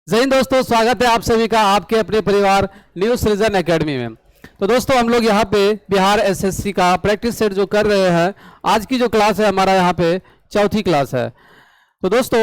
जय हिंद दोस्तों, स्वागत है आप सभी का आपके अपने परिवार न्यू सृजन एकेडमी में। तो दोस्तों हम लोग यहाँ पे बिहार एसएससी का प्रैक्टिस सेट जो कर रहे हैं, आज की जो क्लास है हमारा यहाँ पे चौथी क्लास है। तो दोस्तों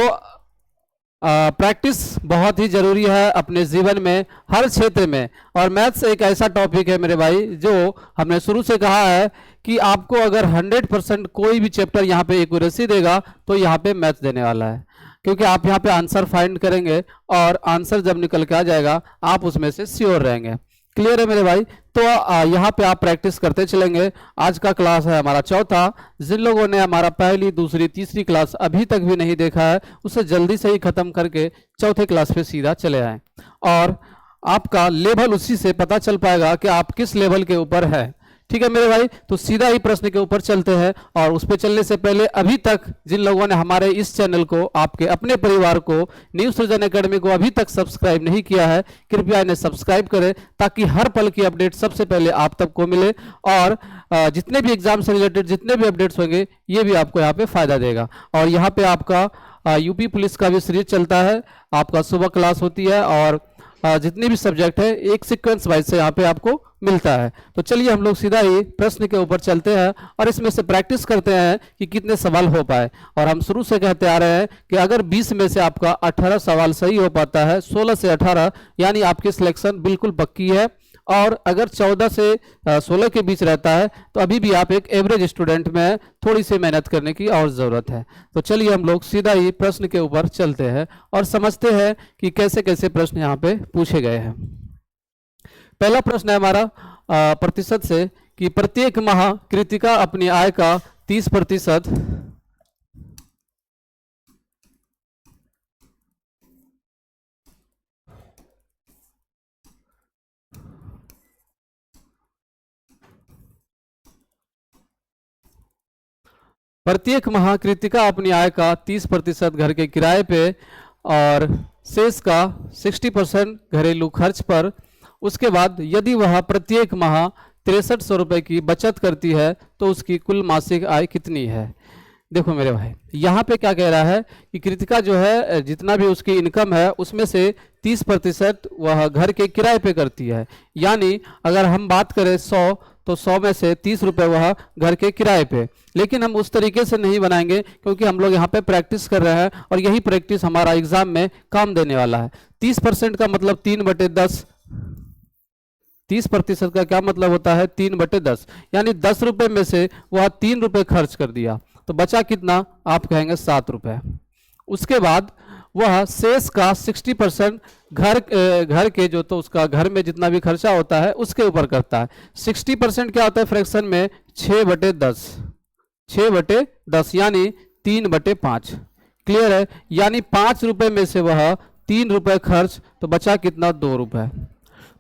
प्रैक्टिस बहुत ही जरूरी है अपने जीवन में, हर क्षेत्र में। और मैथ्स एक ऐसा टॉपिक है मेरे भाई जो हमने शुरू से कहा है कि आपको अगर 100% कोई भी चैप्टर यहाँ पे एक्यूरेसी देगा तो यहाँ पे मैथ्स देने वाला है, क्योंकि आप यहाँ पे आंसर फाइंड करेंगे और आंसर जब निकल के आ जाएगा आप उसमें से श्योर रहेंगे। क्लियर है मेरे भाई? तो यहाँ पे आप प्रैक्टिस करते चलेंगे। आज का क्लास है हमारा चौथा। जिन लोगों ने हमारा पहली, दूसरी, तीसरी क्लास अभी तक भी नहीं देखा है, उसे जल्दी से ही खत्म करके चौथे क्लास पे सीधा चले आए, और आपका लेवल उसी से पता चल पाएगा कि आप किस लेवल के ऊपर है। ठीक है मेरे भाई? तो सीधा ही प्रश्न के ऊपर चलते हैं। और उस पर चलने से पहले अभी तक जिन लोगों ने हमारे इस चैनल को, आपके अपने परिवार को, न्यू सृजन एकेडमी को अभी तक सब्सक्राइब नहीं किया है, कृपया इन्हें सब्सक्राइब करें ताकि हर पल की अपडेट सबसे पहले आप तक को मिले। और जितने भी एग्जाम से रिलेटेड जितने भी अपडेट्स होंगे ये भी आपको यहाँ पे फायदा देगा। और यहाँ पे आपका यूपी पुलिस का भी सीरीज चलता है, आपका सुबह क्लास होती है, और जितने भी सब्जेक्ट है एक सीक्वेंस वाइज से यहाँ पे आपको मिलता है। तो चलिए हम लोग सीधा ही प्रश्न के ऊपर चलते हैं और इसमें से प्रैक्टिस करते हैं कि कितने सवाल हो पाए। और हम शुरू से कहते आ रहे हैं कि अगर 20 में से आपका 18 सवाल सही हो पाता है, 16 से 18, यानी आपकी सिलेक्शन बिल्कुल पक्की है। और अगर 14 से 16 के बीच रहता है तो अभी भी आप एक एवरेज स्टूडेंट में हैं, थोड़ी सी मेहनत करने की और ज़रूरत है। तो चलिए हम लोग सीधा ही प्रश्न के ऊपर चलते हैं और समझते हैं कि कैसे कैसे प्रश्न यहाँ पे पूछे गए हैं। पहला प्रश्न है हमारा प्रतिशत से, कि प्रत्येक माह कृतिका अपनी आय का 30% प्रत्येक माह कृतिका अपनी आय का 30% घर के किराए पे और शेष का 60% घरेलू खर्च पर। उसके बाद यदि वह प्रत्येक माह 6300 रुपये की बचत करती है तो उसकी कुल मासिक आय कितनी है। देखो मेरे भाई, यहाँ पे क्या कह रहा है कि कृतिका जो है जितना भी उसकी इनकम है उसमें से 30% वह घर के किराए पे करती है। यानी अगर हम बात करें 100, तो 100 में से 30 रुपये वह घर के किराए पे। लेकिन हम उस तरीके से नहीं बनाएंगे क्योंकि हम लोग यहाँ पे प्रैक्टिस कर रहे हैं और यही प्रैक्टिस हमारा एग्जाम में काम देने वाला है। 30% का मतलब 3/10। 30% का क्या मतलब होता है? 3/10, यानी 10 रुपये में से वह 3 रुपये खर्च कर दिया तो बचा कितना? आप कहेंगे 7 रुपये। उसके बाद वह शेष का 60% घर के जो, तो उसका घर में जितना भी खर्चा होता है उसके ऊपर करता है। 60% क्या होता है फ्रैक्शन में? 6/10। 6/10 यानी 3/5। क्लियर है? यानी 5 रुपये में से वह 3 रुपये खर्च तो बचा कितना? 2 रुपये।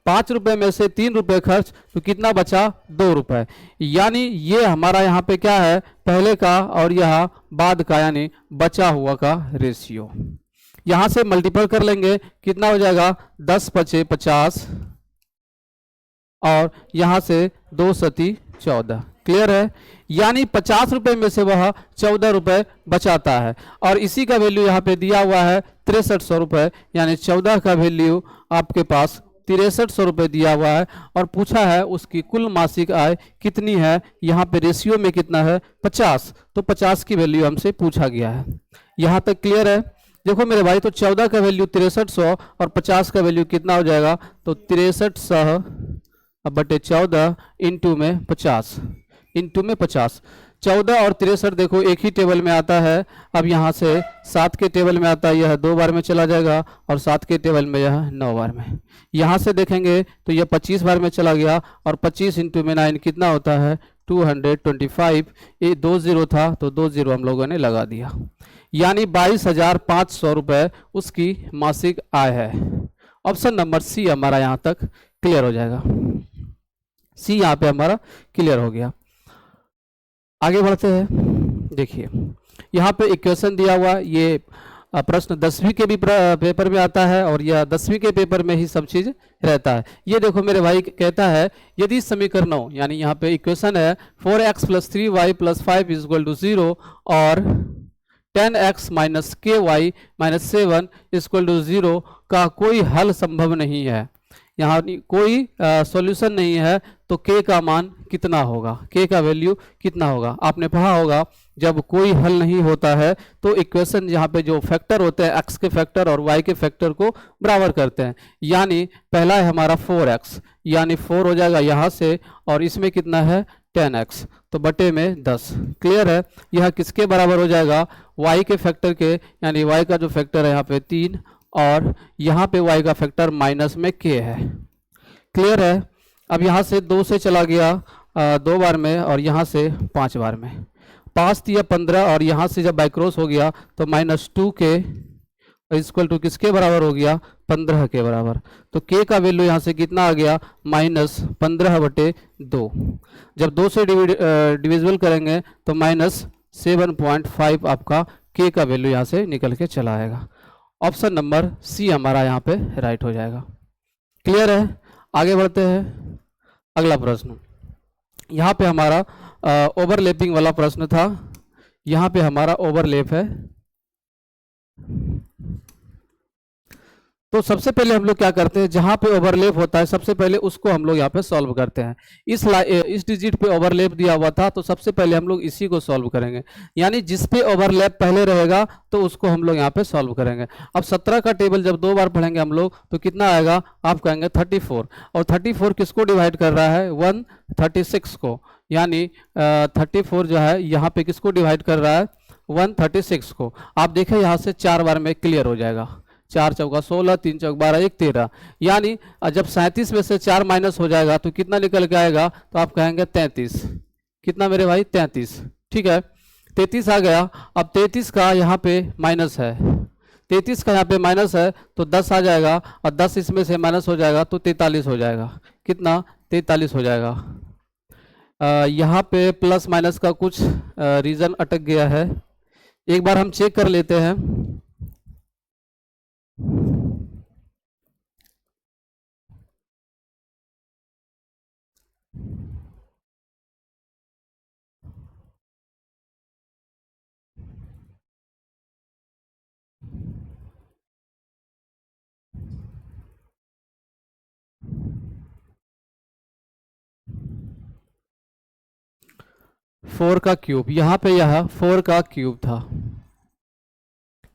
5 रुपये में से 3 रुपये खर्च तो कितना बचा? 2 रुपये। यानी ये हमारा यहाँ पे क्या है? पहले का और यह बाद का, यानी बचा हुआ का रेशियो। यहाँ से मल्टीपल कर लेंगे, कितना हो जाएगा? 10 × 5 = 50, और यहाँ से 2 × 14। क्लियर है? यानी 50 रुपये में से वह 14 रुपये बचाता है। और इसी का वैल्यू यहाँ पे दिया हुआ है 6300 रुपये, यानी 14 का वैल्यू आपके पास 6300 रुपये दिया हुआ है। और पूछा है उसकी कुल मासिक आय कितनी है। यहाँ पे रेशियो में कितना है? 50, तो 50 की वैल्यू हमसे पूछा गया है। यहाँ तक क्लियर है? देखो मेरे भाई, तो 14 का वैल्यू 6300 और 50 का वैल्यू कितना हो जाएगा? तो 63/14 इंटू में 50, इंटू में 50। 14 और 63 देखो एक ही टेबल में आता है। अब यहाँ से 7 के टेबल में आता है, यह 2 बार में चला जाएगा, और 7 के टेबल में यह 9 बार में। यहाँ से देखेंगे तो यह 25 बार में चला गया, और 25 इंटू में 9 कितना होता है? 225। ये 2 0 था तो 2 0 हम लोगों ने लगा दिया, यानी 22,500 रुपये उसकी मासिक आय है। ऑप्शन नंबर सी हमारा यहाँ तक क्लियर हो जाएगा। सी यहाँ पे हमारा क्लियर हो गया। आगे बढ़ते हैं। देखिए यहाँ पे इक्वेशन दिया हुआ, ये प्रश्न 10वीं के भी पेपर में आता है और यह 10वीं के पेपर में ही सब चीज़ रहता है। ये देखो मेरे भाई, कहता है यदि समीकरणों, यानी यहाँ पे इक्वेशन है 4x + 3y + 5 = 0 और 10x माइनस के वाई माइनस 7 इक्वल टू 0 का कोई हल संभव नहीं है, यहाँ कोई सॉल्यूशन नहीं है, तो k का मान कितना होगा, k का वैल्यू कितना होगा। आपने पढ़ा होगा जब कोई हल नहीं होता है तो इक्वेशन यहाँ पे जो फैक्टर होते हैं x के फैक्टर और y के फैक्टर को बराबर करते हैं। यानी पहला है हमारा 4x, यानी 4 हो जाएगा यहाँ से, और इसमें कितना है 10x, तो बटे में 10। क्लियर है, यह किसके बराबर हो जाएगा, y के फैक्टर के, यानी y का जो फैक्टर है यहाँ पे 3, और यहाँ पे y का फैक्टर माइनस में k है। क्लियर है। अब यहाँ से 2 से चला गया 2 बार में, और यहाँ से 5 बार में, 5 दिया 15, और यहाँ से जब बाई क्रॉस हो गया तो -2k इक्वल टू किसके बराबर हो गया, 15 के बराबर। तो k का वैल्यू यहाँ से कितना आ गया, -15/2। जब 2 से डिविजिबल करेंगे तो -7.5 आपका k का वैल्यू यहाँ से निकल के चला आएगा। ऑप्शन नंबर सी हमारा यहाँ पे राइट हो जाएगा। क्लियर है। आगे बढ़ते हैं, अगला प्रश्न। यहाँ पे हमारा ओवरलैपिंग वाला प्रश्न था, यहाँ पे हमारा ओवरलैप है। तो सबसे पहले हम लोग क्या करते हैं, जहाँ पे ओवरलैप होता है सबसे पहले उसको हम लोग यहाँ पे सॉल्व करते हैं। इस डिजिट पे ओवरलैप दिया हुआ था, तो सबसे पहले हम लोग इसी को सॉल्व करेंगे, यानी जिस पे ओवरलैप पहले रहेगा तो उसको हम लोग यहाँ पे सॉल्व करेंगे। अब 17 का टेबल जब 2 बार पढ़ेंगे हम लोग तो कितना आएगा, आप कहेंगे 34, और 34 किसको डिवाइड कर रहा है, 136 को, यानी 34 जो है यहाँ पे किसको डिवाइड कर रहा है, 136 को। आप देखें यहाँ से 4 बार में क्लियर हो जाएगा, 4 चौका 16, 3 चौक 12, 1 13, यानी जब 37 में से 4 माइनस हो जाएगा तो कितना निकल के आएगा, तो आप कहेंगे 33। कितना मेरे भाई, 33। ठीक है, 33 आ गया। अब 33 का यहाँ पे माइनस है, 33 का यहाँ पे माइनस है तो 10 आ जाएगा, और 10 इसमें से माइनस हो जाएगा तो 43 हो जाएगा। कितना, 43 हो जाएगा। यहाँ पे प्लस माइनस का कुछ रीज़न अटक गया है, एक बार हम चेक कर लेते हैं। फोर का क्यूब, यहाँ पे यह 4 का क्यूब था,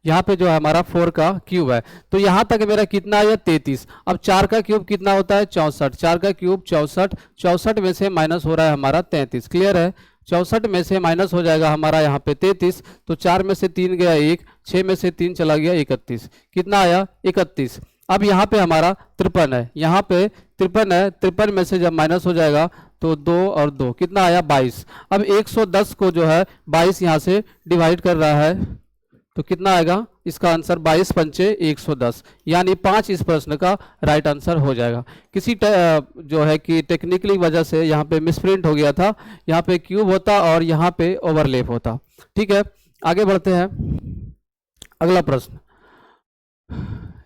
यहाँ पे जो है हमारा 4 का क्यूब है, तो यहाँ तक मेरा कितना आया, 33। अब 4 का क्यूब कितना होता है, 64, 4 का क्यूब 64, 64 में से माइनस हो रहा है हमारा 33। क्लियर है, 64 में से माइनस हो जाएगा हमारा यहाँ पे 33, तो 4 में से 3 गया 1, 6 में से 3 चला गया 31, कितना आया, 31। अब यहाँ पे हमारा 53 है, यहाँ पे 53 है, 53 में से जब माइनस हो जाएगा तो 2 और 2 कितना आया, 22। अब 110 को जो है 22 यहाँ से डिवाइड कर रहा है तो कितना आएगा, इसका आंसर 22 पंचे 110, यानी 5 इस प्रश्न का राइट आंसर हो जाएगा। किसी जो है कि टेक्निकली वजह से यहाँ पे मिसप्रिंट हो गया था, यहाँ पे क्यूब होता और यहाँ पे ओवरलैप होता। ठीक है, आगे बढ़ते हैं, अगला प्रश्न।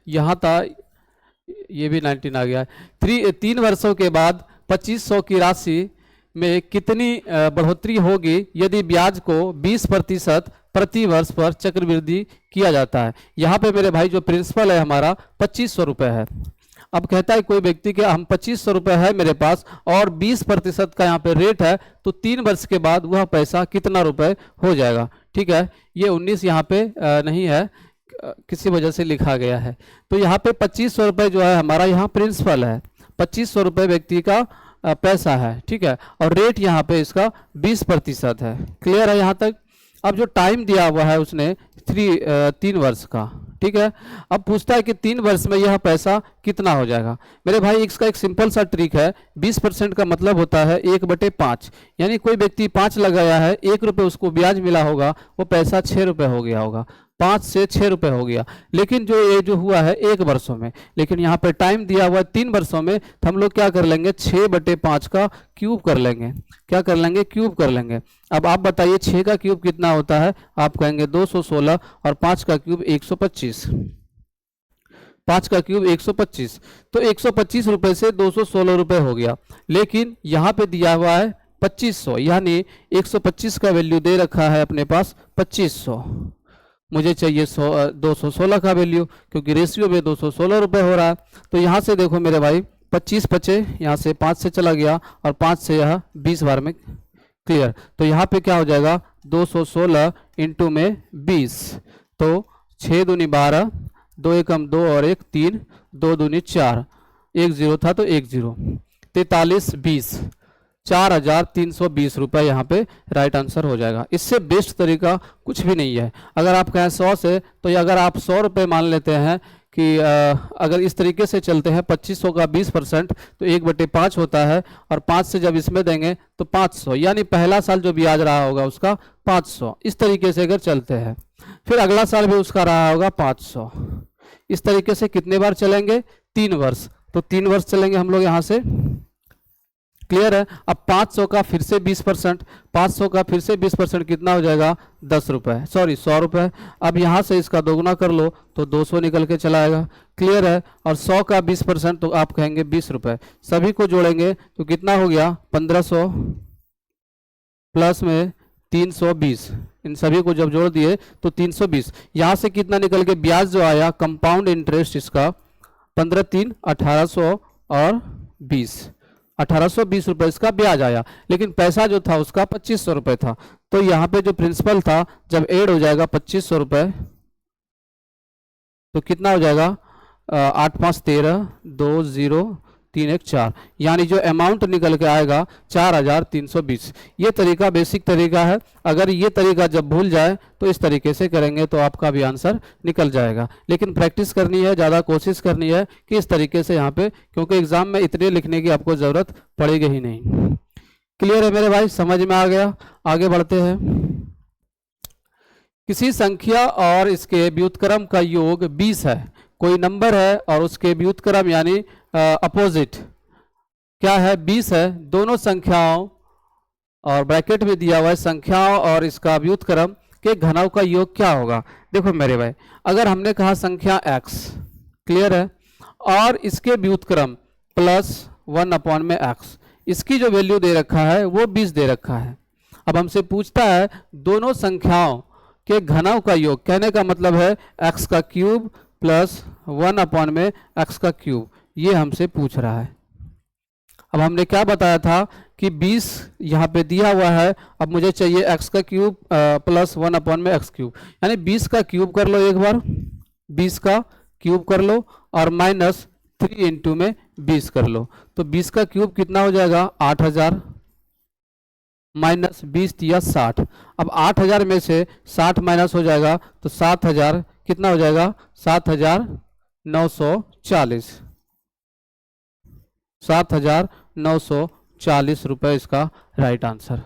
यहाँ था, ये भी 19 आ गया है। 3 वर्षों के बाद 2500 की राशि में कितनी बढ़ोतरी होगी यदि ब्याज को 20% प्रति वर्ष पर चक्रवृद्धि किया जाता है। यहाँ पे मेरे भाई जो प्रिंसिपल है हमारा 2500 रुपये है। अब कहता है कोई व्यक्ति के हम 2500 रुपये है मेरे पास और 20% का यहाँ पे रेट है, तो 3 वर्ष के बाद वह पैसा कितना रुपए हो जाएगा। ठीक है, ये 19 यहाँ पे नहीं है, किसी वजह से लिखा गया है। तो यहाँ पे 2500 रुपये जो है हमारा यहाँ प्रिंसिपल है, 2500 रुपये व्यक्ति का पैसा है। ठीक है, और रेट यहाँ पे इसका 20% है। क्लियर है यहाँ तक। अब जो टाइम दिया हुआ है उसने 3 वर्ष का। ठीक है, अब पूछता है कि 3 वर्ष में यह पैसा कितना हो जाएगा। मेरे भाई इसका एक सिंपल सा ट्रिक है, 20% का मतलब होता है 1/5, यानी कोई व्यक्ति 5 लगाया है, 1 रुपये उसको ब्याज मिला होगा, वो पैसा 6 रुपये हो गया होगा, 5 से 6 रुपये हो गया। लेकिन जो ये जो हुआ है 1 वर्षों में, लेकिन यहाँ पे टाइम दिया हुआ है 3 वर्षों में, तो हम लोग क्या कर लेंगे 6/5 का क्यूब कर लेंगे। क्या कर लेंगे, क्यूब कर लेंगे। अब आप बताइए 6 का क्यूब कितना होता है, आप कहेंगे 216, और 5 का क्यूब 125, 5 का क्यूब 125, तो 125 रुपये से 216 रुपये हो गया। लेकिन यहाँ पे दिया हुआ है 2500, यानी 125 का वैल्यू दे रखा है अपने पास 2500। मुझे चाहिए 216 का वैल्यू, क्योंकि रेशियो में 216 रुपये हो रहा है। तो यहाँ से देखो मेरे भाई 25 बचे, यहाँ से 5 से चला गया और 5 से यह 20 बार में क्लियर। तो यहाँ पे क्या हो जाएगा 216 इंटू में 20, तो 6 दूनी 12, 2 एकम 2 और 1 3, 2 दूनी 4, 1 0 था तो 1 0, 43 20, 4,320 रुपये यहाँ पे राइट आंसर हो जाएगा। इससे बेस्ट तरीका कुछ भी नहीं है। अगर आप कहें 100 से, तो ये अगर आप 100 रुपये मान लेते हैं कि अगर इस तरीके से चलते हैं 2500 का 20% तो 1/5 होता है, और 5 से जब इसमें देंगे तो 500, यानी पहला साल जो ब्याज रहा होगा उसका 500। इस तरीके से अगर चलते हैं, फिर अगला साल भी उसका रहा होगा 500। इस तरीके से कितने बार चलेंगे 3 वर्ष, तो 3 वर्ष चलेंगे हम लोग यहाँ से, क्लियर है। अब 500 का फिर से 20%, 500 का फिर से 20% कितना हो जाएगा 10 रुपये, सॉरी 100 रुपये। अब यहाँ से इसका दोगुना कर लो तो 200 निकल के चला आएगा, क्लियर है। और 100 का 20% तो आप कहेंगे 20 रुपये। सभी को जोड़ेंगे तो कितना हो गया 1500 प्लस में 320, इन सभी को जब जोड़ दिए तो 320। यहाँ से कितना निकल के ब्याज जो आया कंपाउंड इंटरेस्ट इसका 15 3 1800 और 20, 1820 रुपये इसका ब्याज आया, लेकिन पैसा जो था उसका 2500 रुपये था। तो यहाँ पे जो प्रिंसिपल था जब ऐड हो जाएगा 2500 रुपये तो कितना हो जाएगा 8 5 13 2 0 3 1 4, यानी जो अमाउंट निकल के आएगा 4320। ये तरीका बेसिक तरीका है। अगर ये तरीका जब भूल जाए तो इस तरीके से करेंगे तो आपका भी आंसर निकल जाएगा, लेकिन प्रैक्टिस करनी है, ज़्यादा कोशिश करनी है कि इस तरीके से यहाँ पे, क्योंकि एग्जाम में इतने लिखने की आपको ज़रूरत पड़ेगी ही नहीं। क्लियर है मेरे भाई, समझ में आ गया। आगे बढ़ते हैं। किसी संख्या और इसके व्युत्क्रम का योग 20 है। कोई नंबर है और उसके व्युत्क्रम यानी अपोजिट क्या है 20 है। दोनों संख्याओं, और ब्रैकेट में दिया हुआ है संख्याओं और इसका व्युत्क्रम के घनों का योग क्या होगा। देखो मेरे भाई, अगर हमने कहा संख्या x, क्लियर है, और इसके व्युत्क्रम +1/x, इसकी जो वैल्यू दे रखा है वो 20 दे रखा है। अब हमसे पूछता है दोनों संख्याओं के घनों का योग, कहने का मतलब है x का क्यूब प्लस 1/x का क्यूब, ये हमसे पूछ रहा है। अब हमने क्या बताया था कि 20 यहाँ पे दिया हुआ है, अब मुझे चाहिए x का क्यूब प्लस 1/x क्यूब, यानी 20 का क्यूब कर लो एक बार, 20 का क्यूब कर लो और -3 इंटू में 20 कर लो, तो 20 का क्यूब कितना हो जाएगा 8000, -20 दिया 60। अब 8000 में से 60 माइनस हो जाएगा तो 7000 कितना हो जाएगा 7940, 7940 रुपये इसका राइट आंसर,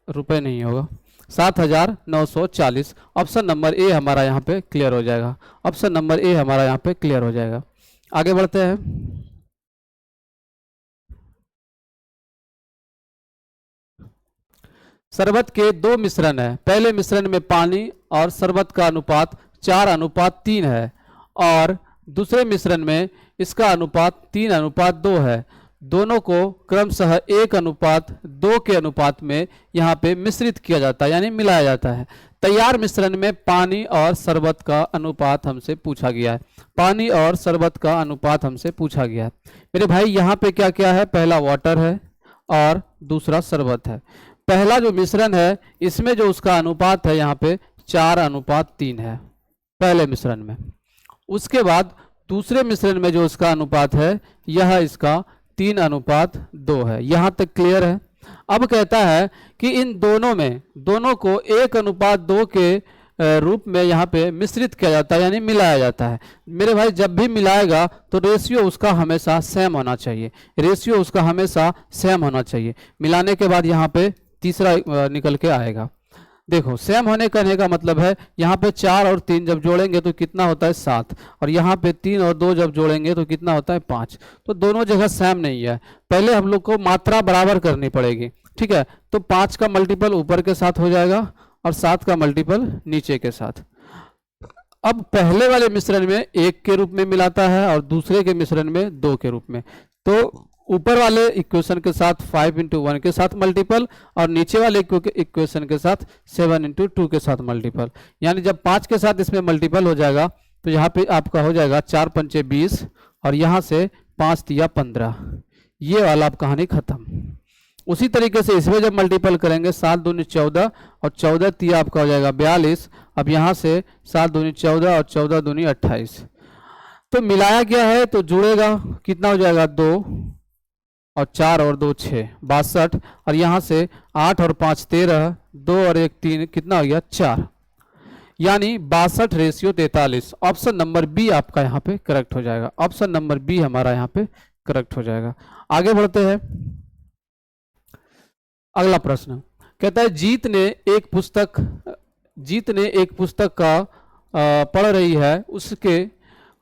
रुपए नहीं होगा 7940। ऑप्शन नंबर ए हमारा यहाँ पे क्लियर हो जाएगा, ऑप्शन नंबर ए हमारा यहाँ पे क्लियर हो जाएगा। आगे बढ़ते हैं। शरबत के 2 मिश्रण है। पहले मिश्रण में पानी और शरबत का अनुपात 4:3 है, और दूसरे मिश्रण में इसका अनुपात 3:2 है। दोनों को क्रमशः 1:2 के अनुपात में यहाँ पे मिश्रित किया जाता है, यानी मिलाया जाता है। तैयार मिश्रण में पानी और शरबत का अनुपात हमसे पूछा गया है, पानी और शरबत का अनुपात हमसे पूछा गया है। मेरे भाई यहाँ पे क्या क्या है, पहला वाटर है और दूसरा शरबत है। पहला जो मिश्रण है इसमें जो उसका अनुपात है यहाँ पे 4:3 है पहले मिश्रण में। उसके बाद दूसरे मिश्रण में जो उसका अनुपात है यह इसका 3:2 है। यहाँ तक क्लियर है। अब कहता है कि इन दोनों में, दोनों को 1:2 के रूप में यहाँ पे मिश्रित किया जाता है, यानी मिलाया जाता है। मेरे भाई जब भी मिलाएगा तो रेशियो उसका हमेशा सेम होना चाहिए, रेशियो उसका हमेशा सेम होना चाहिए। मिलाने के बाद यहाँ पे तीसरा निकल के आएगा। देखो सेम होने कहने का मतलब है यहाँ पे 4 और 3 जब जोड़ेंगे तो कितना होता है 7, और यहाँ पे 3 और 2 जब जोड़ेंगे तो कितना होता है 5। तो दोनों जगह सेम नहीं है। पहले हम लोग को मात्रा बराबर करनी पड़ेगी, ठीक है। तो 5 का मल्टीपल ऊपर के साथ हो जाएगा और 7 का मल्टीपल नीचे के साथ। अब पहले वाले मिश्रण में 1 के रूप में मिलाता है और दूसरे के मिश्रण में 2 के रूप में। तो ऊपर वाले इक्वेशन के साथ 5 इंटू 1 के साथ मल्टीपल और नीचे वाले इक्वेशन के साथ 7 इंटू 2 के साथ मल्टीपल। यानी जब 5 के साथ इसमें मल्टीपल हो जाएगा तो यहाँ पे आपका हो जाएगा 4 पंचे 20 और यहाँ से 5 तिया 15। ये वाला आप कहानी खत्म। उसी तरीके से इसमें जब मल्टीपल करेंगे 7 दूनी 14 और 14 तिया आपका हो जाएगा 42। अब यहाँ से 7 दूनी 14 और 14 दूनी 28। तो मिलाया गया है तो जुड़ेगा, कितना हो जाएगा 2 और 4 और 2 6 62। और यहाँ से 8 और 5 13, 2 और 1 3, कितना हो गया 4। यानी 62:43। ऑप्शन नंबर बी आपका यहाँ पे करेक्ट हो जाएगा। ऑप्शन नंबर बी हमारा यहाँ पे करेक्ट हो जाएगा। आगे बढ़ते हैं। अगला प्रश्न कहता है जीत ने एक पुस्तक का पढ़ रही है,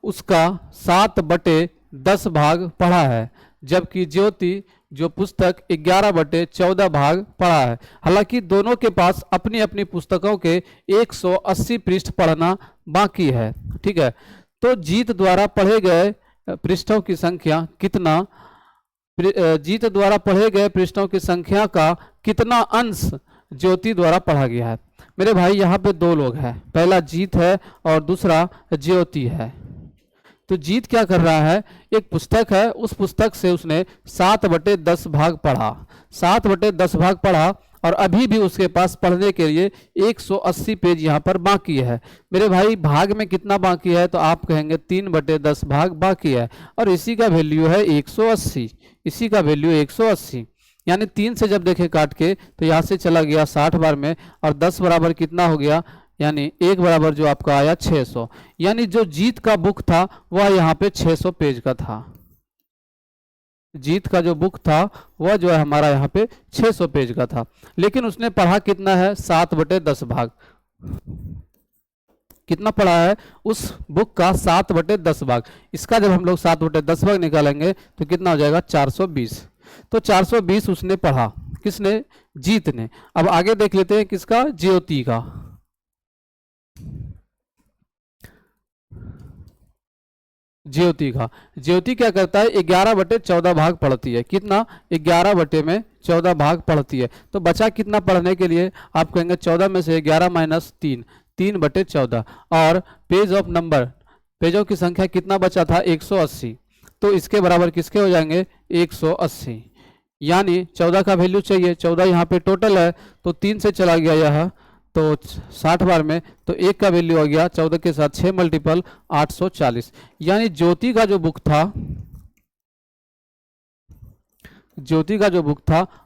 उसका 7/10 भाग पढ़ा है, जबकि ज्योति जो पुस्तक 11/14 भाग पढ़ा है। हालांकि दोनों के पास अपनी अपनी पुस्तकों के 180 पृष्ठ पढ़ना बाकी है। ठीक है, तो जीत द्वारा पढ़े गए पृष्ठों की संख्या कितना, जीत द्वारा पढ़े गए पृष्ठों की संख्या का कितना अंश ज्योति द्वारा पढ़ा गया है। मेरे भाई यहाँ पे दो लोग हैं, पहला जीत है और दूसरा ज्योति है। तो जीत क्या कर रहा है, एक पुस्तक है, उस पुस्तक से उसने 7/10 भाग पढ़ा, 7/10 भाग पढ़ा और अभी भी उसके पास पढ़ने के लिए 180 पेज यहाँ पर बाकी है। मेरे भाई भाग में कितना बाकी है, तो आप कहेंगे 3/10 भाग बाकी है और इसी का वैल्यू है 180, इसी का वैल्यू 180। यानी 3 से जब देखे काट के तो यहाँ से चला गया 60 बार में और 10 बराबर कितना हो गया, यानी 1 बराबर जो आपका आया 600। यानी जो जीत का बुक था वह यहाँ पे 600 पेज का था। जीत का जो बुक था वह जो है हमारा यहाँ पे 600 पेज का था, लेकिन उसने पढ़ा कितना है 7/10 भाग। कितना पढ़ा है उस बुक का 7/10 भाग। इसका जब हम लोग 7/10 भाग निकालेंगे तो कितना हो जाएगा 420। तो 420 उसने पढ़ा, किसने, जीत ने। अब आगे देख लेते हैं किसका, ज्योति का। ज्योति क्या करता है 11/14 भाग पढ़ती है। कितना, 11/14 भाग पढ़ती है। तो बचा कितना पढ़ने के लिए, आप कहेंगे 14 में से 11 माइनस 3, 3/14। और पेज ऑफ नंबर, पेजों की संख्या कितना बचा था 180। तो इसके बराबर किसके हो जाएंगे 180। यानी 14 का वैल्यू चाहिए, 14 यहाँ पे टोटल है तो 3 से चला गया यह, तो 60 बार में तो 1 का वैल्यू हो गया 14 के साथ 6 मल्टीपल 840। यानी ज्योति का जो बुक था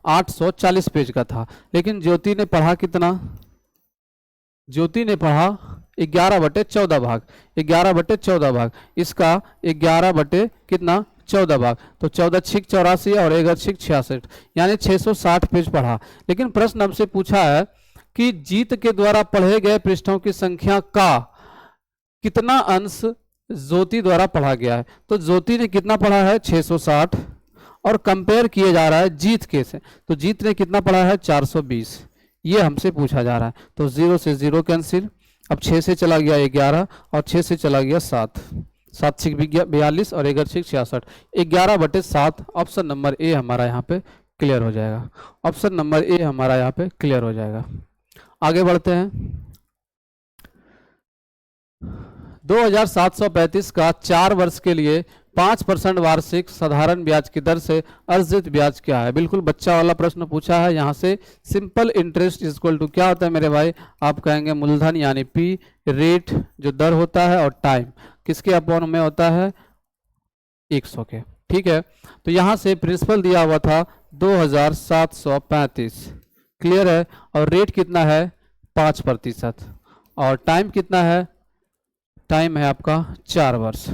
840 पेज का था, लेकिन ज्योति ने पढ़ा कितना, ज्योति ने पढ़ा 11/14 भाग, 11/14 भाग। इसका 11 कितना 14 भाग, तो 14 छिक 84 और 1 छिक 66, यानी 660 पेज पढ़ा। लेकिन प्रश्न हमसे पूछा है कि जीत के द्वारा पढ़े गए पृष्ठों की संख्या का कितना अंश ज्योति द्वारा पढ़ा गया है। तो ज्योति ने कितना पढ़ा है 660 और कंपेयर किया जा रहा है जीत के से, तो जीत ने कितना पढ़ा है 420, ये हमसे पूछा जा रहा है। तो 0 से 0 कैंसिल। अब 6 से चला गया 11 और 6 से चला गया 7, 7 छिक 42 और 1 छिक 66, 11/7। ऑप्शन नंबर ए हमारा यहाँ पे क्लियर हो जाएगा। ऑप्शन नंबर ए हमारा यहाँ पे क्लियर हो जाएगा। आगे बढ़ते हैं। 2735 का 4 वर्ष के लिए 5% वार्षिक साधारण ब्याज की दर से अर्जित ब्याज क्या है। बिल्कुल बच्चा वाला प्रश्न पूछा है। यहाँ से सिंपल इंटरेस्ट इक्वल टू क्या होता है मेरे भाई, आप कहेंगे मूलधन यानी पी, रेट जो दर होता है और टाइम किसके अपॉन में होता है 100 के। ठीक है, तो यहाँ से प्रिंसिपल दिया हुआ था 2735, क्लियर है। और रेट कितना है 5% और टाइम कितना है, टाइम है आपका 4 वर्ष,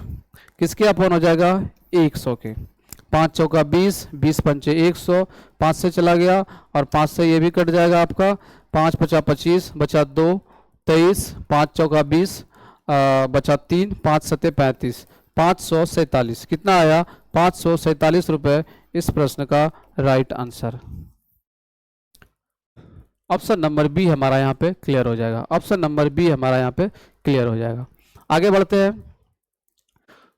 किसके अपॉन हो जाएगा 100 के। 5 चौका 20, 20 पंचे 100, 5 से चला गया और 5 से ये भी कट जाएगा आपका, 5 पचा 25 बचा 2 23, 5 चौका 20 बचा 3, 5 सते 35, 547। कितना आया 547 रुपये इस प्रश्न का right answer. Option number B हमारा यहाँ पे क्लियर हो जाएगा। ऑप्शन नंबर बी हमारा यहाँ पे क्लियर हो जाएगा। आगे बढ़ते हैं।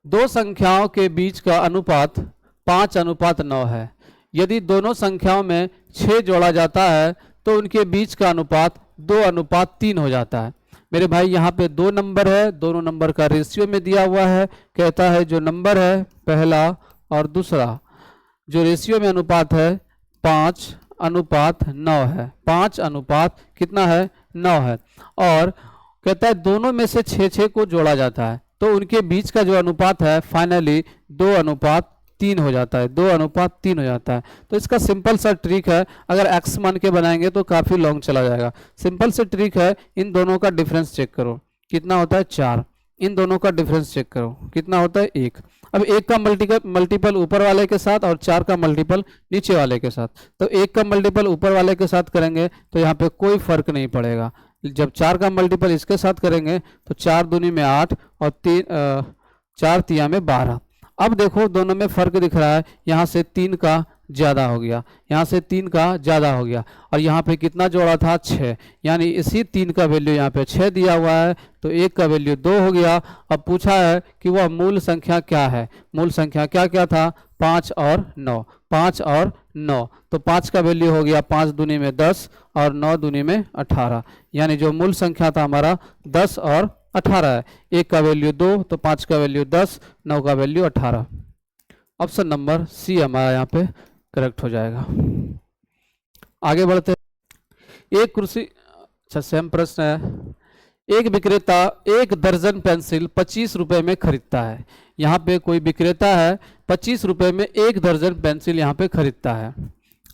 दो संख्याओं के बीच का अनुपात 5:9 है। यदि दोनों संख्याओं में 6 जोड़ा जाता है तो उनके बीच का अनुपात 2:3 हो जाता है। मेरे भाई यहाँ पे 2 नंबर है, दोनों नंबर का रेशियो में दिया हुआ है। कहता है जो नंबर है पहला और दूसरा, जो रेशियो में अनुपात है 5:9 है। 5 अनुपात कितना है? 9 है। और कहता है दोनों में से 6 को जोड़ा जाता है तो उनके बीच का जो अनुपात है फाइनली 2:3 हो जाता है। 2:3 हो जाता है। तो इसका सिंपल सा ट्रिक है, अगर x मान के बनाएंगे तो काफ़ी लॉन्ग चला जाएगा। सिंपल सा ट्रिक है, इन दोनों का डिफरेंस चेक करो कितना होता है 4। इन दोनों का डिफरेंस चेक करो कितना होता है 1। अब 1 का मल्टीपल ऊपर वाले के साथ और 4 का मल्टीपल नीचे वाले के साथ। तो 1 का मल्टीपल ऊपर वाले के साथ करेंगे तो यहाँ पे कोई फर्क नहीं पड़ेगा। जब 4 का मल्टीपल इसके साथ करेंगे तो 4 दूनी में 8 और 4 तिया में 12। अब देखो दोनों में फर्क दिख रहा है, यहाँ से 3 का ज़्यादा हो गया, यहाँ से 3 का ज़्यादा हो गया, और यहाँ पे कितना जोड़ा था 6, यानी इसी 3 का वैल्यू यहाँ पे 6 दिया हुआ है तो 1 का वैल्यू 2 हो गया। अब पूछा है कि वह मूल संख्या क्या है। मूल संख्या क्या क्या था? 5 और 9। 5 और 9 तो 5 का वैल्यू हो गया 5 दूनी में 10 और 9 दूनी में 18, यानी जो मूल संख्या था हमारा 10 और 18 है। 1 का वैल्यू 2 तो 5 का वैल्यू 10, 9 का वैल्यू 18। ऑप्शन नंबर सी हमारा यहाँ पे करेक्ट हो जाएगा। आगे बढ़ते हैं। एक कुर्सी, अच्छा सेम प्रश्न है। एक विक्रेता 1 दर्जन पेंसिल 25 रुपए में खरीदता है। यहाँ पे कोई विक्रेता है 25 रुपए में 1 दर्जन पेंसिल यहाँ पे खरीदता है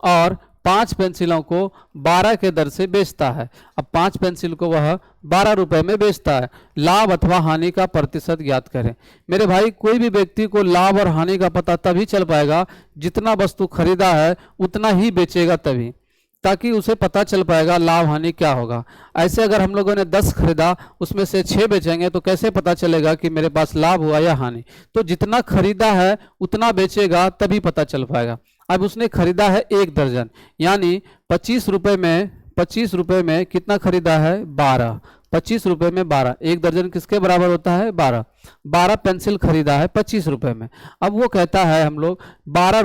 और 5 पेंसिलों को 12 के दर से बेचता है। अब 5 पेंसिल को वह 12 रुपए में बेचता है। लाभ अथवा हानि का प्रतिशत ज्ञात करें। मेरे भाई कोई भी व्यक्ति को लाभ और हानि का पता तभी चल पाएगा जितना वस्तु खरीदा है उतना ही बेचेगा तभी, ताकि उसे पता चल पाएगा लाभ हानि क्या होगा। ऐसे अगर हम लोगों ने 10 खरीदा उसमें से 6 बेचेंगे तो कैसे पता चलेगा कि मेरे पास लाभ हुआ या हानि। तो जितना खरीदा है उतना बेचेगा तभी पता चल पाएगा। अब उसने खरीदा है 1 दर्जन, यानी 25 रुपए में कितना खरीदा है 12। 25 रुपए में 12, 1 दर्जन किसके बराबर होता है 12। 12 पेंसिल खरीदा है 25 रुपए में। अब वो कहता है हम लोग 12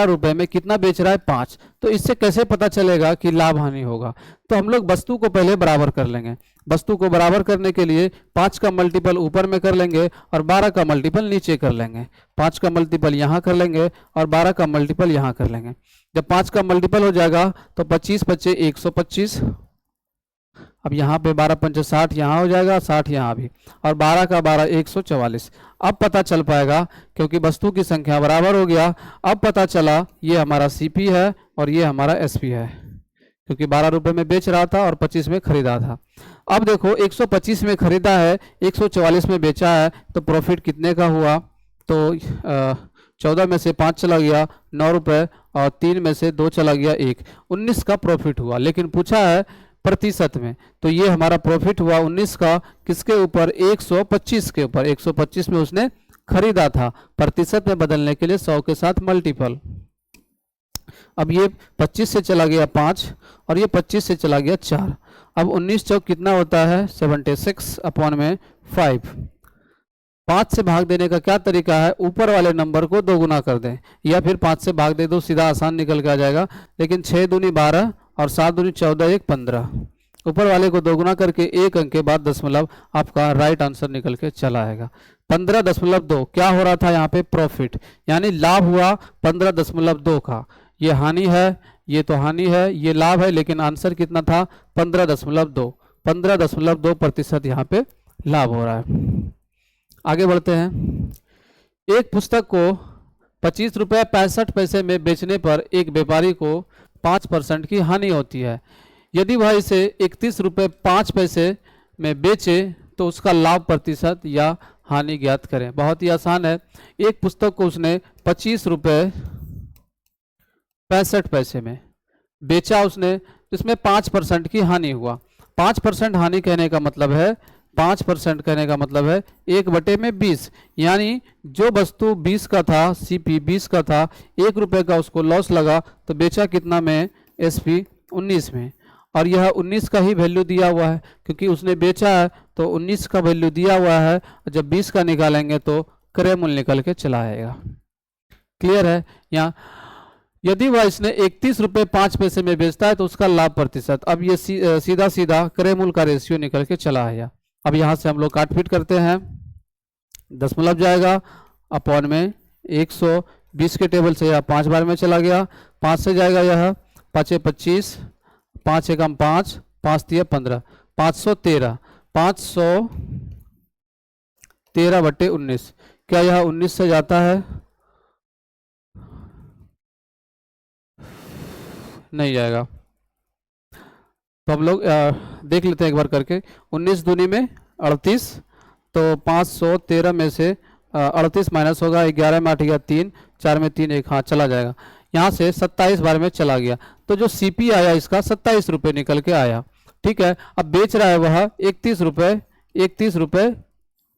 रुपए में कितना बेच रहा है 5। तो इससे कैसे पता चलेगा कि लाभ हानि होगा। तो हम लोग वस्तु को पहले बराबर कर लेंगे। वस्तु को बराबर करने के लिए 5 का मल्टीपल ऊपर में कर लेंगे और 12 का मल्टीपल नीचे कर लेंगे। 5 का मल्टीपल यहाँ कर लेंगे और 12 का मल्टीपल यहाँ कर लेंगे। जब 5 का मल्टीपल हो जाएगा तो 25 पच्चे 125। अब यहाँ पे 12 पंचे 60, यहाँ हो जाएगा 60 यहाँ भी, और 12 का 12 144। अब पता चल पाएगा क्योंकि वस्तु की संख्या बराबर हो गया। अब पता चला ये हमारा सीपी है और ये हमारा एसपी है, क्योंकि 12 रुपए में बेच रहा था और 25 में खरीदा था। अब देखो 125 में खरीदा है, 144 में बेचा है, तो प्रॉफिट कितने का हुआ? तो 14 में से 5 चला गया 9 रुपये और 3 में से 2 चला गया 1, 19 का प्रॉफिट हुआ। लेकिन पूछा है प्रतिशत में, तो ये हमारा प्रॉफिट हुआ 19 का। किसके ऊपर? 125 के ऊपर। 125 में उसने खरीदा था। प्रतिशत में बदलने के लिए 100 के साथ मल्टीपल। अब ये 25 से चला गया 5 और ये 25 से चला गया 4। अब 19 चौक कितना होता है 76 अपॉन में 5। 5 से भाग देने का क्या तरीका है? ऊपर वाले नंबर को 2 गुना कर दें या फिर 5 से भाग दे दो, सीधा आसान निकल के आ जाएगा। लेकिन 6 दूनी 12 और 7 दूनी 14, 1 15। ऊपर वाले को 2 गुना करके 1 अंक के बाद दशमलव, आपका राइट आंसर निकल के चला आएगा। 15.2 क्या हो रहा था यहाँ पे? प्रॉफिट, यानी लाभ हुआ 15.2 का। ये हानि है, ये तो हानि है, ये लाभ है, लेकिन आंसर कितना था 15.2। 15.2% यहाँ पे लाभ हो रहा है। आगे बढ़ते हैं। एक पुस्तक को 25 रुपये 65 पैसे में बेचने पर एक व्यापारी को 5% की हानि होती है। यदि वह इसे 31 रुपये 5 पैसे में बेचे तो उसका लाभ प्रतिशत या हानि ज्ञात करें। बहुत ही आसान है। एक पुस्तक को उसने 25 रुपये 65 पैसे में बेचा उसने, इसमें 5% की हानि हुआ। 5% हानि कहने का मतलब है 5% कहने का मतलब है 1/20, यानी जो वस्तु 20 का था, सीपी 20 का था, 1 रुपये का उसको लॉस लगा तो बेचा कितना में? एसपी 19 में। और यह 19 का ही वैल्यू दिया हुआ है क्योंकि उसने बेचा है तो 19 का वैल्यू दिया हुआ है। जब 20 का निकालेंगे तो क्रय मूल्य निकल के चला आएगा। क्लियर है। यहाँ यदि वह इसने 31 रुपये 5 पैसे में बेचता है तो उसका लाभ प्रतिशत। अब ये सीधा सीधा क्रय मूल्य का रेशियो निकल के चला आया। अब यहाँ से हम लोग काटपीट करते हैं, दशमलव जाएगा अपॉन में 120 के टेबल से यह 5 बार में चला गया, 5 से जाएगा यह 5 25, 5 एकम 5, 5 तिया 15, 513, 513 बटे 19। क्या यह 19 से जाता है? नहीं जाएगा। तो हम लोग देख लेते हैं एक बार करके। 19 दूनी में 38, तो 513 में से 38 माइनस होगा, 11 में 8 गया 3, 4 में 3 1, हाँ चला जाएगा। यहाँ से 27 बार में चला गया, तो जो सीपी आया इसका 27 रुपये निकल के आया। ठीक है, अब बेच रहा है वह 31 रुपये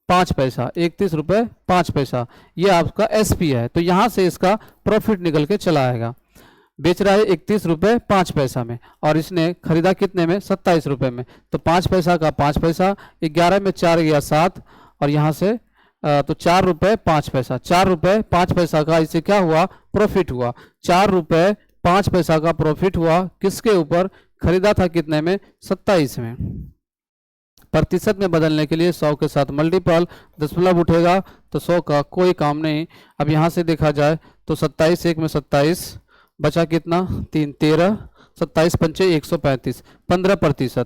5 पैसा, 31 रुपये 5 पैसा, ये आपका एसपी है। तो यहाँ से इसका प्रॉफिट निकल के चला आएगा। बेच रहा है 31 रुपये 5 पैसा में और इसने खरीदा कितने में? 27 रुपये में। तो 5 पैसा का 5 पैसा, 11 में 4 गया 7, और यहाँ से तो 4 रुपये 5 पैसा, 4 रुपये 5 पैसा का इसे क्या हुआ? प्रॉफिट हुआ। 4 रुपये 5 पैसा का प्रॉफिट हुआ किसके ऊपर? खरीदा था कितने में? 27 में। प्रतिशत में बदलने के लिए 100 के साथ मल्टीपल दशमलव उठेगा तो 100 का कोई काम नहीं। अब यहाँ से देखा जाए तो 27 1 में 27 बचा कितना? 3 13, 27 पंचे 135, 15%।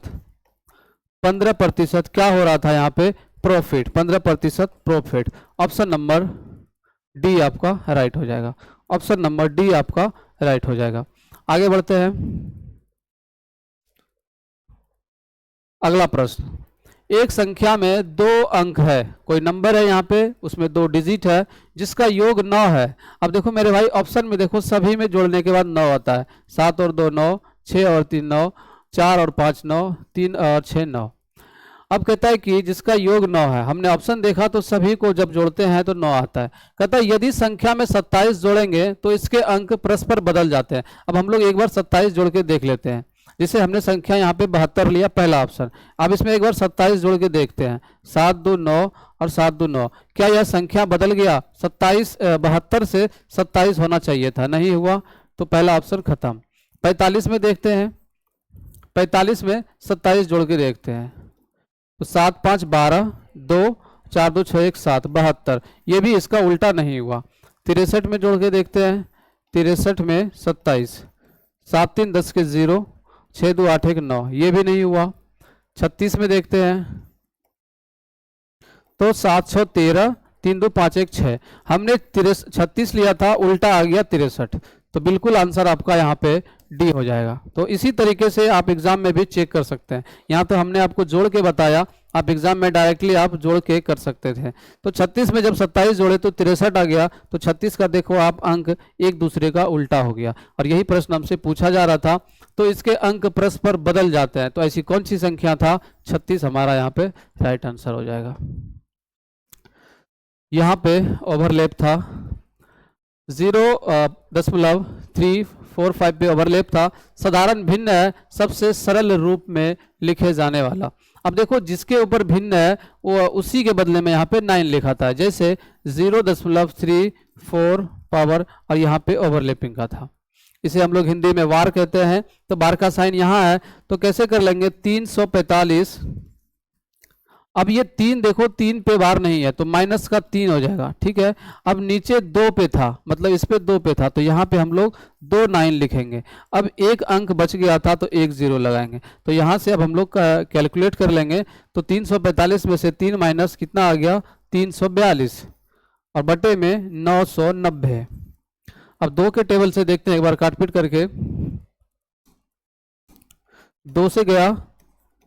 15% क्या हो रहा था यहाँ पे? Profit. 15% profit. Option number D आपका राइट हो जाएगा। ऑप्शन नंबर डी आपका राइट हो जाएगा। आगे बढ़ते हैं, अगला प्रश्न। एक संख्या में 2 अंक है, कोई नंबर है यहाँ पे, उसमें 2 डिजिट है जिसका योग 9 है। अब देखो मेरे भाई ऑप्शन में देखो, सभी में जोड़ने के बाद 9 आता है। 7 और 2 9, 6 और 3 9, 4 और 5 9, 3 और 6 9। अब कहता है कि जिसका योग 9 है, हमने ऑप्शन देखा तो सभी को जब जोड़ते हैं तो 9 आता है। कहता है यदि संख्या में 27 जोड़ेंगे तो इसके अंक परस्पर बदल जाते हैं। अब हम लोग एक बार 27 जोड़ के देख लेते हैं। जिसे हमने संख्या यहाँ पे 72 लिया, पहला ऑप्शन। अब इसमें एक बार 27 जोड़ के देखते हैं। 7 2 9 और 7 2 9। क्या यह संख्या बदल गया? 72 से 27 होना चाहिए था, नहीं हुआ, तो पहला ऑप्शन खत्म। 45 में देखते हैं, 45 में 27 जोड़ के देखते हैं तो 7 5 12, 2 4 2 6 1 7, 72। ये भी इसका उल्टा नहीं हुआ। 63 में जोड़ के देखते हैं, 63 में 27, 7 3 10 के 0, 6 2 8 1 9, ये भी नहीं हुआ। 36 में देखते हैं तो 713, 3 2 5 1 6। हमने 36 लिया था, उल्टा आ गया 63, तो बिल्कुल आंसर आपका यहाँ पे डी हो जाएगा। तो इसी तरीके से आप एग्जाम में भी चेक कर सकते हैं। यहाँ तो हमने आपको जोड़ के बताया, आप एग्जाम में डायरेक्टली आप जोड़ के कर सकते थे। तो 36 में जब 27 जोड़े तो 63 आ गया, तो 36 का देखो आप अंक एक दूसरे का उल्टा हो गया, और यही प्रश्न हमसे पूछा जा रहा था। तो इसके अंक परस्पर बदल जाते हैं, तो ऐसी कौन सी संख्या था? 36 हमारा यहाँ पे राइट आंसर हो जाएगा। यहाँ पे ओवरलैप था 0.345 पे ओवरलैप था। साधारण भिन्न है, सबसे सरल रूप में लिखे जाने वाला। अब देखो जिसके ऊपर भिन्न है वो उसी के बदले में यहाँ पे 9 लिखा था, जैसे 0.34 पावर और यहाँ पे ओवरलैपिंग का था। इसे हम लोग हिंदी में वार कहते हैं। तो बार का साइन यहाँ है, तो कैसे कर लेंगे? 345। अब ये 3 देखो, 3 पे बार नहीं है तो माइनस का 3 हो जाएगा, ठीक है। अब नीचे 2 पे था, मतलब इस पे 2 पे था, तो यहाँ पे हम लोग 2 9 लिखेंगे। अब एक अंक बच गया था तो 1 0 लगाएंगे। तो यहाँ से अब हम लोग कैलकुलेट कर लेंगे। तो 345 में से 3 माइनस कितना आ गया? 342, और बटे में 990। अब 2 के टेबल से देखते हैं एक बार काटपीट करके। 2 से गया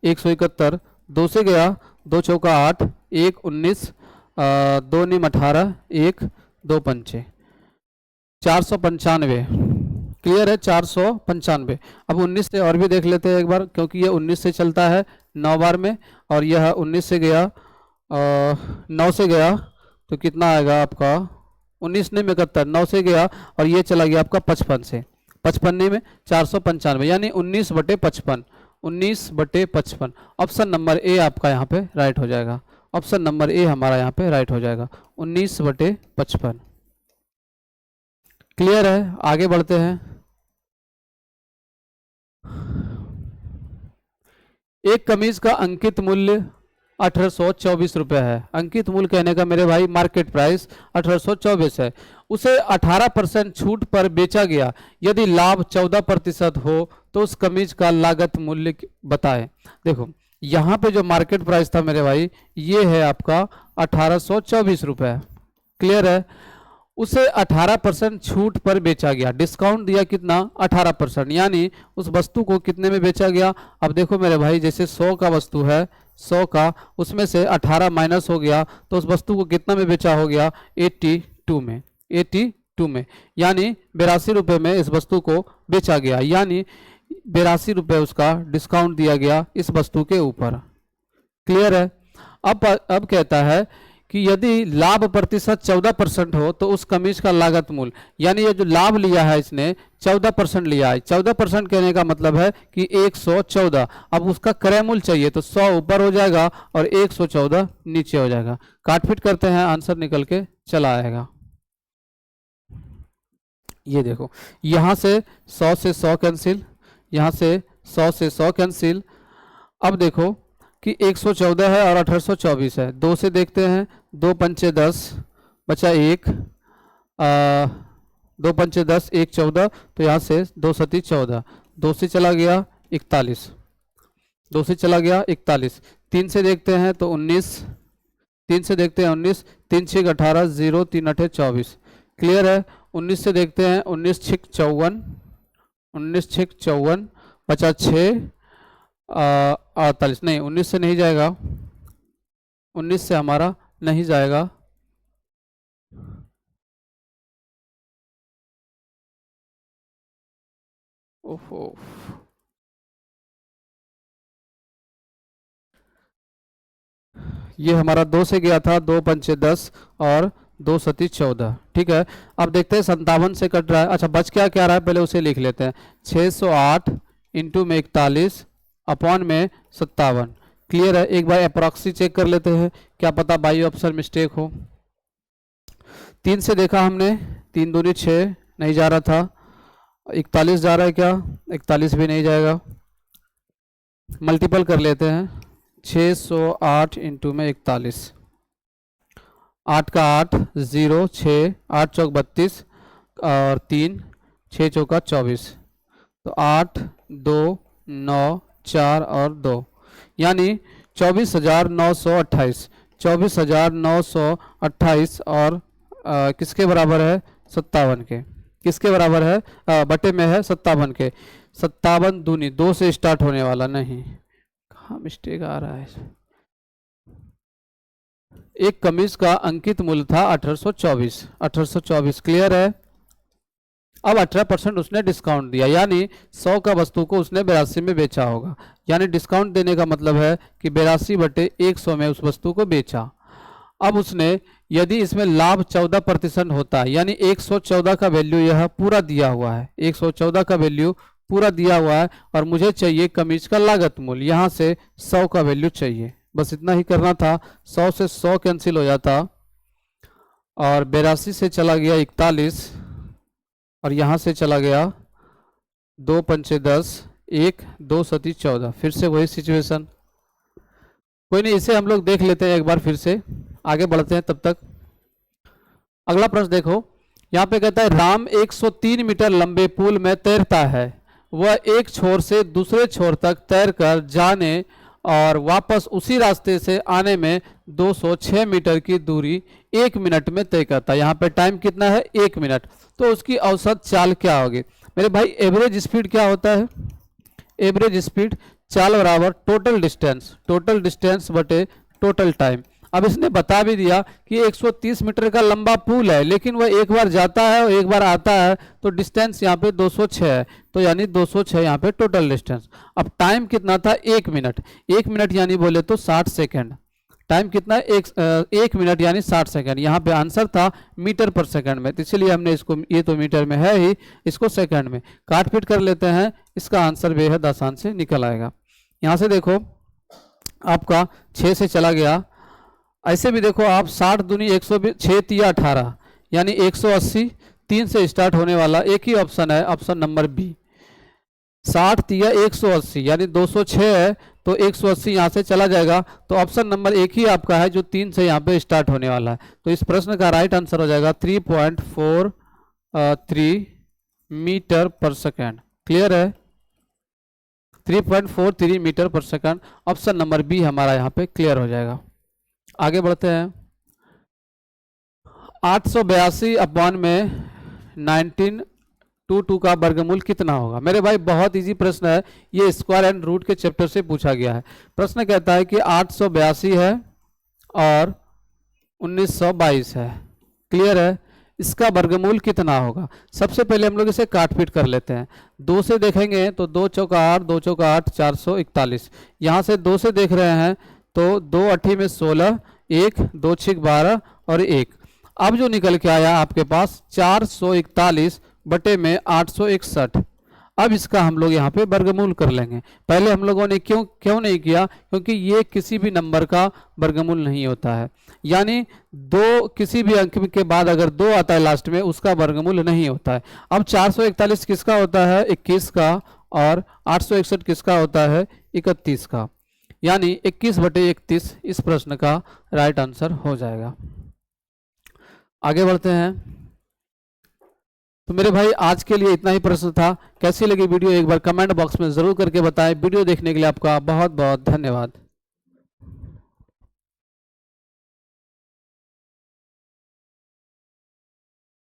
171, 2 से गया 2 चौका 8, 1 19, 2 नीम 18, 1 2 पंचे 495। क्लियर है? 495। अब 19 से और भी देख लेते हैं एक बार, क्योंकि ये 19 से चलता है 9 बार में, और यह 19 से गया 9 से गया तो कितना आएगा आपका? 19 नहीं 71, 9 से गया और ये चला गया आपका 55 से, 55 में 495, यानी 19/55, 19/55। ऑप्शन नंबर ए आपका यहाँ पे राइट हो जाएगा। ऑप्शन नंबर ए हमारा यहाँ पे राइट हो जाएगा, 19/55। क्लियर है, आगे बढ़ते हैं। एक कमीज का अंकित मूल्य 1824 रुपये है। अंकित मूल्य कहने का मेरे भाई मार्केट प्राइस 1824 है। उसे 18% छूट पर बेचा गया। यदि लाभ 14% हो तो उस कमीज का लागत मूल्य बताएं। देखो यहाँ पे जो मार्केट प्राइस था मेरे भाई, ये है आपका 1824 रुपये। क्लियर है। उसे 18% छूट पर बेचा गया। डिस्काउंट दिया कितना? 18%। यानी उस वस्तु को कितने में बेचा गया? अब देखो मेरे भाई, जैसे 100 का वस्तु है, 100 का, उसमें से 18 माइनस हो गया तो उस वस्तु को कितना में बेचा हो गया? 82 में। 82 में यानी 82 रुपये में इस वस्तु को बेचा गया। यानी 82 रुपये उसका डिस्काउंट दिया गया इस वस्तु के ऊपर। क्लियर है। अब कहता है कि यदि लाभ प्रतिशत 14% हो तो उस कमीज का लागत मूल्य, यानी ये जो लाभ लिया है इसने 14% लिया है। 14% कहने का मतलब है कि 114। अब उसका क्रय मूल्य चाहिए तो 100 ऊपर हो जाएगा और 114 नीचे हो जाएगा। काटपीट करते हैं, आंसर निकल के चला आएगा। ये देखो, यहां से 100 से 100 कैंसिल, यहां से 100 से 100 कैंसिल। अब देखो कि 114 है और 1824 है। 2 से देखते हैं, 2 पंचे 10, बचा 1, 2 पंचे 10, 1 14, तो यहाँ से 2 सती 14, 2 से चला गया 41, 2 से चला गया 41। 3 से देखते हैं तो 19, 3 से देखते हैं 19, 3 6 18, 0 3 8 24। क्लियर है। 19 से देखते हैं, 19 6 54, 19 6 54, बचा 6, 48, नहीं 19 से नहीं जाएगा, 19 से हमारा नहीं जाएगा। ओहो, ये हमारा 2 से गया था, 2 पंचे 10 और 2 सती 14। ठीक है। अब देखते हैं 57 से कट रहा है। अच्छा, बच क्या क्या रहा है पहले उसे लिख लेते हैं। 608 इंटू में 41 अपॉन में 57। क्लियर है। एक बार अप्रॉक्सी चेक कर लेते हैं, क्या पता बाई ऑप्शन मिस्टेक हो। 3 से देखा हमने, 3 दूनी 6, नहीं जा रहा था। 41 जा रहा है क्या? 41 भी नहीं जाएगा। मल्टीपल कर लेते हैं, 608 इंटू में 41, 8 का 8, 0 6, 8 चौक 32 और 3, 6 चौका 24, तो 8 2 9 4 और 2, यानी 24,928। 24,928 और किसके बराबर है? 57 के। किसके बराबर है? बटे में है 57 के। 57 दूनी 2 से स्टार्ट होने वाला, नहीं, कहाँ मिस्टेक आ रहा है। एक कमीज का अंकित मूल्य था 1824, 1824। क्लियर है। अब 18% उसने डिस्काउंट दिया, यानी 100 का वस्तु को उसने 82 में बेचा होगा। यानी डिस्काउंट देने का मतलब है कि 82 बटे 100 में उस वस्तु को बेचा। अब उसने, यदि इसमें लाभ 14% होता है, यानी 114 का वैल्यू यह पूरा दिया हुआ है, 114 का वैल्यू पूरा दिया हुआ है और मुझे चाहिए कमीज का लागत मूल्य। यहाँ से 100 का वैल्यू चाहिए, बस इतना ही करना था। 100 से 100 कैंसिल हो जाता और 82 से चला गया 41 और यहाँ से चला गया 2 पंचे 10, 1 2 सती 14। फिर से वही सिचुएशन। कोई नहीं, इसे हम लोग देख लेते हैं एक बार, फिर से आगे बढ़ते हैं। तब तक अगला प्रश्न देखो, यहाँ पे कहता है राम 103 मीटर लंबे पुल में तैरता है। वह एक छोर से दूसरे छोर तक तैरकर जाने और वापस उसी रास्ते से आने में 206 मीटर की दूरी 1 मिनट में तय करता है। यहाँ पे टाइम कितना है? 1 मिनट। तो उसकी औसत चाल क्या होगी? मेरे भाई एवरेज स्पीड क्या होता है? एवरेज स्पीड, चाल बराबर टोटल डिस्टेंस, टोटल डिस्टेंस बटे टोटल टाइम। अब इसने बता भी दिया कि 130 मीटर का लंबा पुल है, लेकिन वह एक बार जाता है और एक बार आता है, तो डिस्टेंस यहाँ पे 206 है, तो यानी 206 यहाँ पे टोटल डिस्टेंस। अब टाइम कितना था? 1 मिनट। 1 मिनट यानी बोले तो 60 सेकेंड। टाइम कितना है? 1 मिनट यानी 60 सेकेंड। यहाँ पे आंसर था मीटर पर सेकेंड में, तो इसलिए हमने इसको, ये तो मीटर में है ही, इसको सेकेंड में काटपीट कर लेते हैं। इसका आंसर बेहद आसान से निकल आएगा। यहाँ से देखो आपका 6 से चला गया, ऐसे भी देखो आप 60 दूनी 120, 6 तिया 18 यानी 180, 3 से स्टार्ट होने वाला एक ही ऑप्शन है, ऑप्शन नंबर बी। 60 तिया 180 यानी 206 है, तो 180 यहाँ से चला जाएगा, तो ऑप्शन नंबर एक ही आपका है जो 3 से यहाँ पे स्टार्ट होने वाला है। तो इस प्रश्न का राइट आंसर हो जाएगा 3.43 मीटर पर सेकेंड। क्लियर है, 3.43 मीटर पर सेकेंड, ऑप्शन नंबर बी हमारा यहाँ पे क्लियर हो जाएगा। आगे बढ़ते हैं। 882 अपॉन में 1922 का वर्गमूल कितना होगा? मेरे भाई बहुत इजी प्रश्न है, ये स्क्वायर एंड रूट के चैप्टर से पूछा गया है। प्रश्न कहता है कि 882 है और 1922 है। क्लियर है, इसका वर्गमूल कितना होगा? सबसे पहले हम लोग इसे काट पीट कर लेते हैं। 2 से देखेंगे तो 2 चौका 8, 2 चौका 8, 441। यहाँ से 2 से देख रहे हैं तो 2 8 में 16, 1 2 6 12 और 1। अब जो निकल के आया आपके पास 441 बटे में 861। अब इसका हम लोग यहाँ पे वर्गमूल कर लेंगे। पहले हम लोगों ने क्यों नहीं किया? क्योंकि ये किसी भी नंबर का वर्गमूल नहीं होता है, यानी दो किसी भी अंक के बाद अगर 2 आता है लास्ट में, उसका वर्गमूल नहीं होता है। अब 441 किसका होता है? 21 का, और 861 किसका होता है? 31 का, यानी 21 बटे 31 इस प्रश्न का राइट आंसर हो जाएगा। आगे बढ़ते हैं। तो मेरे भाई आज के लिए इतना ही प्रश्न था। कैसी लगी वीडियो एक बार कमेंट बॉक्स में ज़रूर करके बताएं। वीडियो देखने के लिए आपका बहुत बहुत धन्यवाद।